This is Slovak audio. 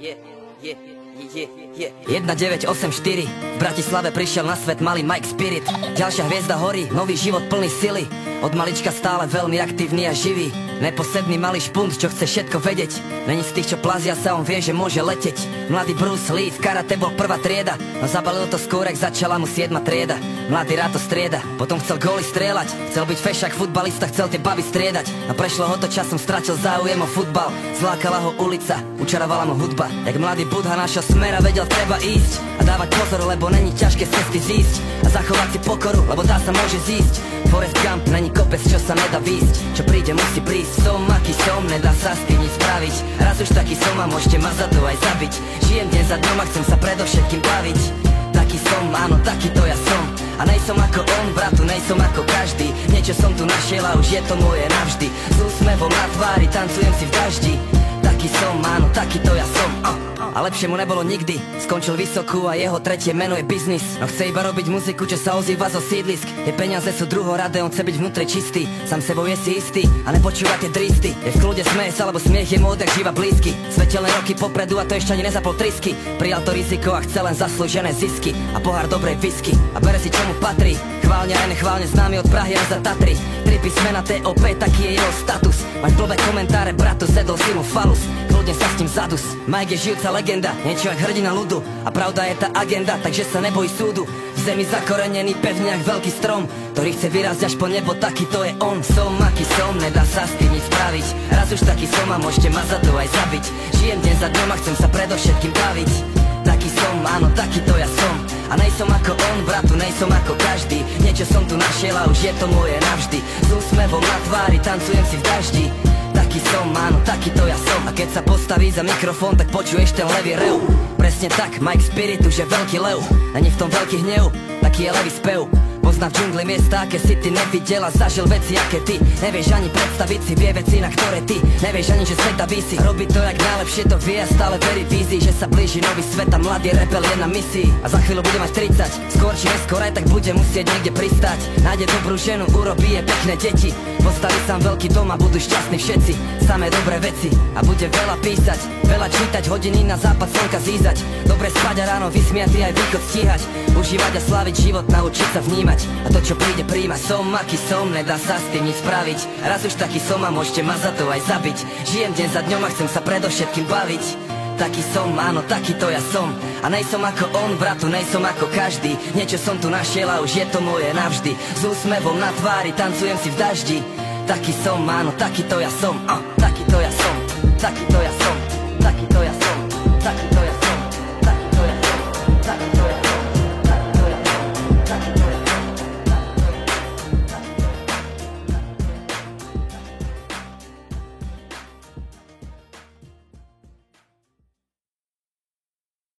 1984 v Bratislave prišiel na svet malý Mike Spirit. Ďalšia hviezda horí, nový život plný sily. Od malička stále veľmi aktívny a živý. Neposledný malý špunt, čo chce všetko vedieť. Není z tých, čo plazia sa, on vie, že môže leteť. Mladý Bruce Lee v karate bol prvá trieda, no zabalil to skôr, ak začala mu 7. trieda. Mladý rád to strieda, potom chcel góly strieľať. Chcel byť fešák futbalista, chcel tie baby striedať. A prešlo ho to časom, stratil záujem o futbal. Zlákala ho ulica, učarovala mu hudba. Jak mladý Budha našiel smer a vedel, treba ísť a dávať pozor, lebo není ťažké z cesty zísť. A zachovať si pokoru, lebo tá sa môže zísť. Forrest Gump, není kopec, čo sa nedá výsť. Čo príde, musí prísť. Som, aký som, nedá sa s tým nič spraviť. Raz už taký som a môžete ma za to aj zabiť. Žijem deň za dňom a chcem sa predovšetkým baviť. Taký som, áno, taký to ja som. A nejsom ako on, bratu, nejsom ako každý. Niečo som tu našiel a už je to moje navždy. S úsmevom na tvári, tancujem si v daždi. Taký som, áno, taký to ja som. A lepšie mu nebolo nikdy. Skončil vysokú a jeho tretie meno je biznis. No chce iba robiť muziku, čo sa ozýva zo sídlisk. Tie peniaze sú druhoradé, on chce byť vnútri čistý. Sám sebou je si istý a nepočúva tie dristy. Je v kľude, smeje sa, lebo smiech je mu odjak živa blízky. Svetelné roky popredu a to ešte ani nezapol trisky. Prijal to riziko a chce len zaslúžené zisky a pohár dobrej whisky. A bere si čo mu patrí. Chválne aj nechválne známy od Prahy až za Tatry. 3 písmena TOP, taký je jeho status. Máš blbé komentáre, bratu, sedol si mu falus. Kľudne sa s tým zadus. Mike je žijúca legenda, niečo jak hrdina ľudu. A pravda je tá agenda, takže sa neboj súdu. V zemi zakorenený pevne jak veľký strom, ktorý chce vyrásť až po nebo, taký to je on. Som, aký som, nedá sa s tým nič spraviť. Raz už taký som a môžete ma za to aj zabiť. Žijem deň za dňom a chcem sa predovšetkým baviť. Taký som, áno, taký to ja som. A nejsom ako on, bratu, nejsom ako každý. Niečo som tu našiel a už je to moje navždy. S úsmevom na tvári, tancujem si v daždi. Taký som, áno, taký to ja som. A keď sa postaví za mikrofón, tak počuješ ten levý rev. Presne tak, Mike Spirit už je veľký lev. Není v tom veľký hnev, taký je levý spev. Pozná v džungli miesta, aké si ty nevidel a zažil veci, aké ty nevieš ani predstaviť si, vie veci, na ktoré ty nevieš ani, že sveta visí. Robí to jak najlepšie to vie a stále verí vízii, že sa blíži nový svet a mladý rebel je na misii. A za chvíľu bude mať 30, skôr či neskôr aj tak bude musieť niekde pristať. Nájde dobrú ženu, urobí je pekné deti. Postaví sám veľký dom a budú šťastní všetci. Samé dobré veci a bude veľa písať, veľa čítať, hodiny na západ slnka zízať. Dobre spať a ráno vysmiatý aj východ stíhať. Užívať a sláviť život, naučiť sa vnímať. A to čo príde príjma. Som, aký som, nedá sa s tým nič spraviť. Raz už taký som a môžete ma za to aj zabiť. Žijem deň za dňom a chcem sa predovšetkým baviť. Taký som, áno, taký to ja som. A nejsom ako on, bratu, nejsom ako každý. Niečo som tu našiel a už je to moje navždy. S úsmevom na tvári, tancujem si v daždi. Taký som, áno, taký to ja som. Taký to ja som, taký to ja som, taký to ja som, taký to